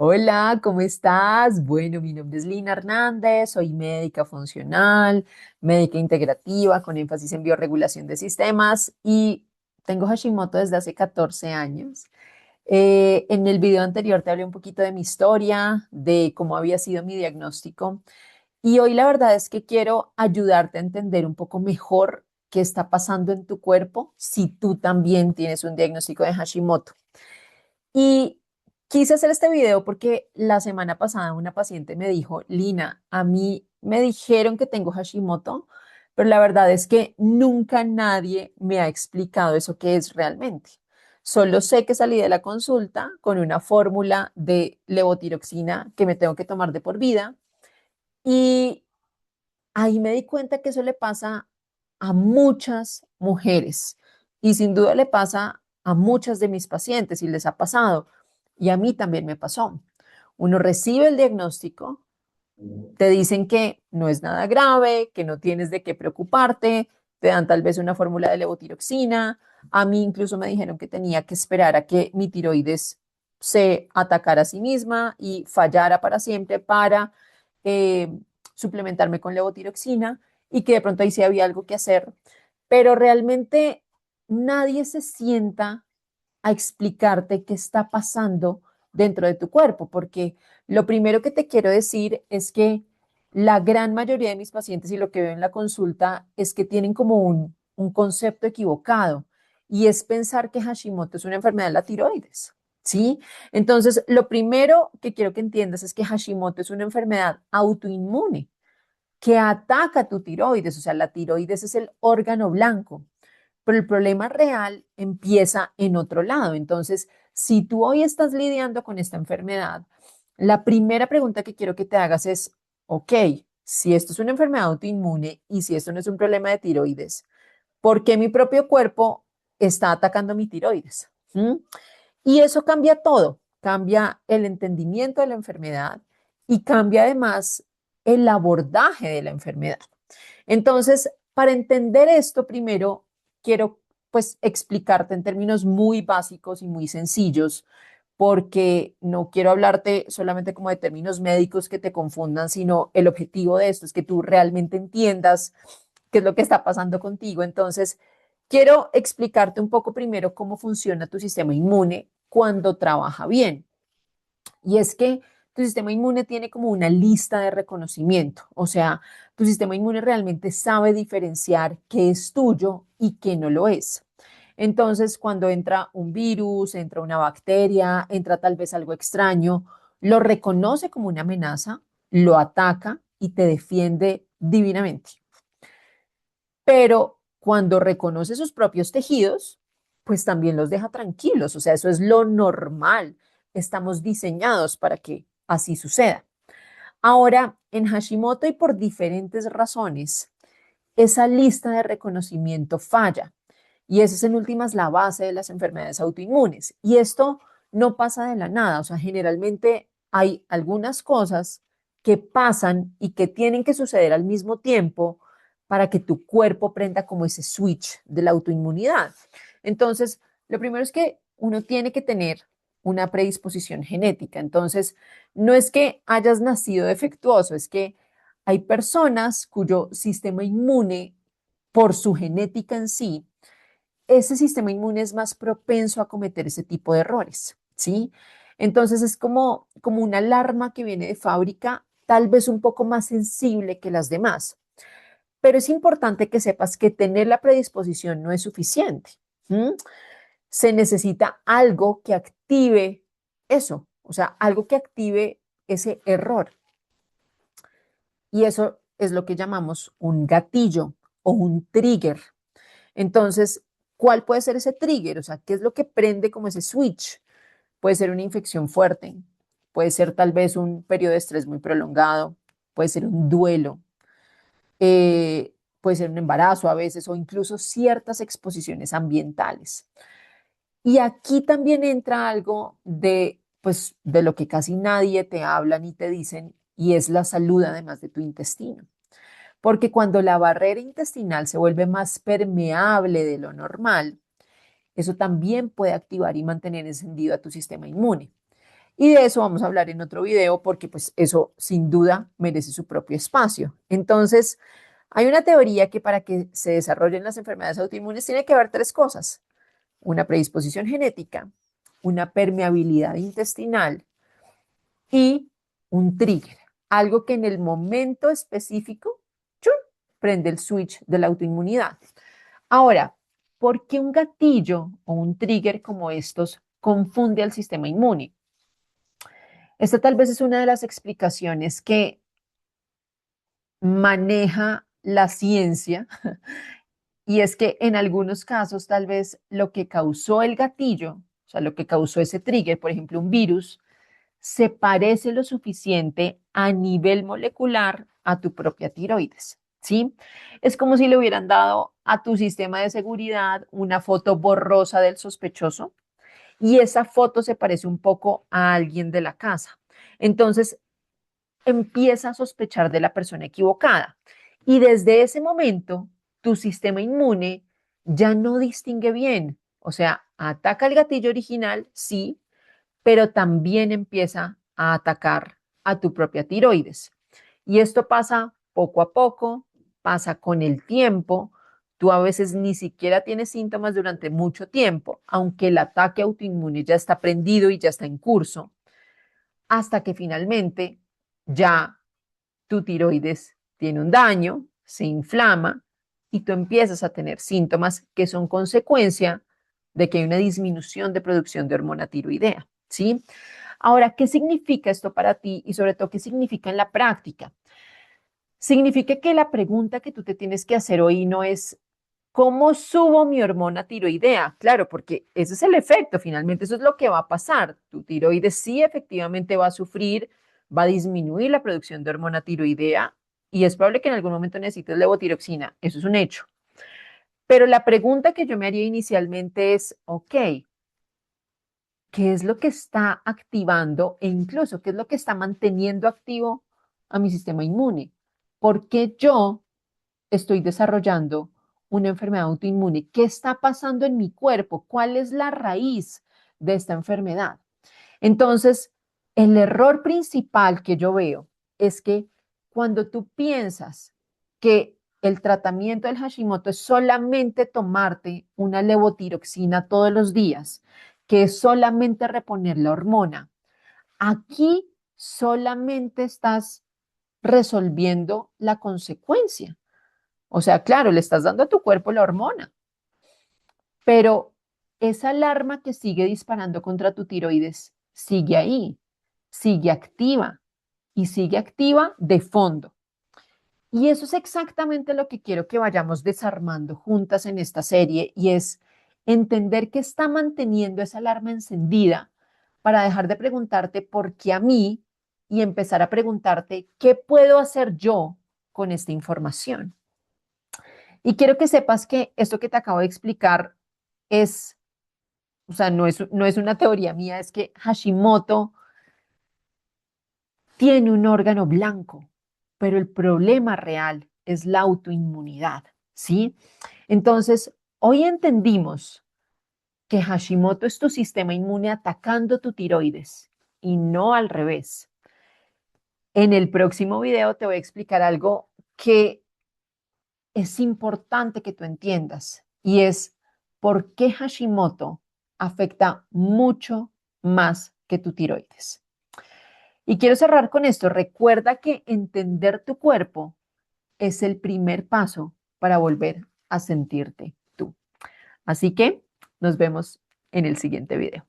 Hola, ¿cómo estás? Bueno, mi nombre es Lina Hernández, soy médica funcional, médica integrativa con énfasis en biorregulación de sistemas y tengo Hashimoto desde hace 14 años. En el video anterior te hablé un poquito de mi historia, de cómo había sido mi diagnóstico y hoy la verdad es que quiero ayudarte a entender un poco mejor qué está pasando en tu cuerpo si tú también tienes un diagnóstico de Hashimoto. Y quise hacer este video porque la semana pasada una paciente me dijo, Lina, a mí me dijeron que tengo Hashimoto, pero la verdad es que nunca nadie me ha explicado eso qué es realmente. Solo sé que salí de la consulta con una fórmula de levotiroxina que me tengo que tomar de por vida y ahí me di cuenta que eso le pasa a muchas mujeres y sin duda le pasa a muchas de mis pacientes y les ha pasado. Y a mí también me pasó. Uno recibe el diagnóstico, te dicen que no es nada grave, que no tienes de qué preocuparte, te dan tal vez una fórmula de levotiroxina. A mí incluso me dijeron que tenía que esperar a que mi tiroides se atacara a sí misma y fallara para siempre para eh, suplementarme con levotiroxina y que de pronto ahí sí había algo que hacer. Pero realmente nadie se sienta a explicarte qué está pasando dentro de tu cuerpo, porque lo primero que te quiero decir es que la gran mayoría de mis pacientes y lo que veo en la consulta es que tienen como un concepto equivocado y es pensar que Hashimoto es una enfermedad de la tiroides. ¿Sí? Entonces, lo primero que quiero que entiendas es que Hashimoto es una enfermedad autoinmune que ataca tu tiroides, o sea, la tiroides es el órgano blanco, pero el problema real empieza en otro lado. Entonces, si tú hoy estás lidiando con esta enfermedad, la primera pregunta que quiero que te hagas es, ok, si esto es una enfermedad autoinmune y si esto no es un problema de tiroides, ¿por qué mi propio cuerpo está atacando mi tiroides? ¿Mm? Y eso cambia todo, cambia el entendimiento de la enfermedad y cambia además el abordaje de la enfermedad. Entonces, para entender esto, primero quiero pues explicarte en términos muy básicos y muy sencillos, porque no quiero hablarte solamente como de términos médicos que te confundan, sino el objetivo de esto es que tú realmente entiendas qué es lo que está pasando contigo. Entonces, quiero explicarte un poco primero cómo funciona tu sistema inmune cuando trabaja bien. Y es que tu sistema inmune tiene como una lista de reconocimiento, o sea, tu sistema inmune realmente sabe diferenciar qué es tuyo y qué no lo es. Entonces, cuando entra un virus, entra una bacteria, entra tal vez algo extraño, lo reconoce como una amenaza, lo ataca y te defiende divinamente. Pero cuando reconoce sus propios tejidos, pues también los deja tranquilos, o sea, eso es lo normal. Estamos diseñados para que así suceda. Ahora, en Hashimoto y por diferentes razones, esa lista de reconocimiento falla. Y esa es en últimas la base de las enfermedades autoinmunes. Y esto no pasa de la nada, o sea, generalmente hay algunas cosas que pasan y que tienen que suceder al mismo tiempo para que tu cuerpo prenda como ese switch de la autoinmunidad. Entonces, lo primero es que uno tiene que tener una predisposición genética. Entonces, no es que hayas nacido defectuoso, es que hay personas cuyo sistema inmune, por su genética en sí, ese sistema inmune es más propenso a cometer ese tipo de errores, ¿sí? Entonces es como una alarma que viene de fábrica, tal vez un poco más sensible que las demás. Pero es importante que sepas que tener la predisposición no es suficiente. ¿Mm? Se necesita algo que active eso, o sea, algo que active ese error. Y eso es lo que llamamos un gatillo o un trigger. Entonces, ¿cuál puede ser ese trigger? O sea, ¿qué es lo que prende como ese switch? Puede ser una infección fuerte, puede ser tal vez un periodo de estrés muy prolongado, puede ser un duelo, puede ser un embarazo a veces o incluso ciertas exposiciones ambientales. Y aquí también entra algo de, pues, de lo que casi nadie te habla ni te dicen, y es la salud además de tu intestino. Porque cuando la barrera intestinal se vuelve más permeable de lo normal, eso también puede activar y mantener encendido a tu sistema inmune. Y de eso vamos a hablar en otro video porque pues eso sin duda merece su propio espacio. Entonces, hay una teoría que para que se desarrollen las enfermedades autoinmunes tiene que haber tres cosas: una predisposición genética, una permeabilidad intestinal y un trigger, algo que en el momento específico ¡chun!, prende el switch de la autoinmunidad. Ahora, ¿por qué un gatillo o un trigger como estos confunde al sistema inmune? Esta tal vez es una de las explicaciones que maneja la ciencia, y es que en algunos casos tal vez lo que causó el gatillo, o sea, lo que causó ese trigger, por ejemplo, un virus, se parece lo suficiente a nivel molecular a tu propia tiroides, ¿sí? Es como si le hubieran dado a tu sistema de seguridad una foto borrosa del sospechoso y esa foto se parece un poco a alguien de la casa. Entonces, empieza a sospechar de la persona equivocada. Y desde ese momento, tu sistema inmune ya no distingue bien. O sea, ataca el gatillo original, sí, pero también empieza a atacar a tu propia tiroides. Y esto pasa poco a poco, pasa con el tiempo. Tú a veces ni siquiera tienes síntomas durante mucho tiempo, aunque el ataque autoinmune ya está prendido y ya está en curso, hasta que finalmente ya tu tiroides tiene un daño, se inflama y tú empiezas a tener síntomas que son consecuencia de que hay una disminución de producción de hormona tiroidea, ¿sí? Ahora, ¿qué significa esto para ti y sobre todo qué significa en la práctica? Significa que la pregunta que tú te tienes que hacer hoy no es ¿cómo subo mi hormona tiroidea? Claro, porque ese es el efecto, finalmente eso es lo que va a pasar. Tu tiroides sí efectivamente va a sufrir, va a disminuir la producción de hormona tiroidea y es probable que en algún momento necesites levotiroxina, eso es un hecho. Pero la pregunta que yo me haría inicialmente es, ok, ¿qué es lo que está activando e incluso qué es lo que está manteniendo activo a mi sistema inmune? ¿Por qué yo estoy desarrollando una enfermedad autoinmune? ¿Qué está pasando en mi cuerpo? ¿Cuál es la raíz de esta enfermedad? Entonces, el error principal que yo veo es que cuando tú piensas que el tratamiento del Hashimoto es solamente tomarte una levotiroxina todos los días, que es solamente reponer la hormona, aquí solamente estás resolviendo la consecuencia. O sea, claro, le estás dando a tu cuerpo la hormona, pero esa alarma que sigue disparando contra tu tiroides sigue ahí, sigue activa de fondo. Y eso es exactamente lo que quiero que vayamos desarmando juntas en esta serie y es entender que está manteniendo esa alarma encendida para dejar de preguntarte por qué a mí y empezar a preguntarte qué puedo hacer yo con esta información. Y quiero que sepas que esto que te acabo de explicar es, o sea, no es una teoría mía, es que Hashimoto tiene un órgano blanco, pero el problema real es la autoinmunidad, ¿sí? Entonces, hoy entendimos que Hashimoto es tu sistema inmune atacando tu tiroides y no al revés. En el próximo video te voy a explicar algo que es importante que tú entiendas y es por qué Hashimoto afecta mucho más que tu tiroides. Y quiero cerrar con esto. Recuerda que entender tu cuerpo es el primer paso para volver a sentirte tú. Así que nos vemos en el siguiente video.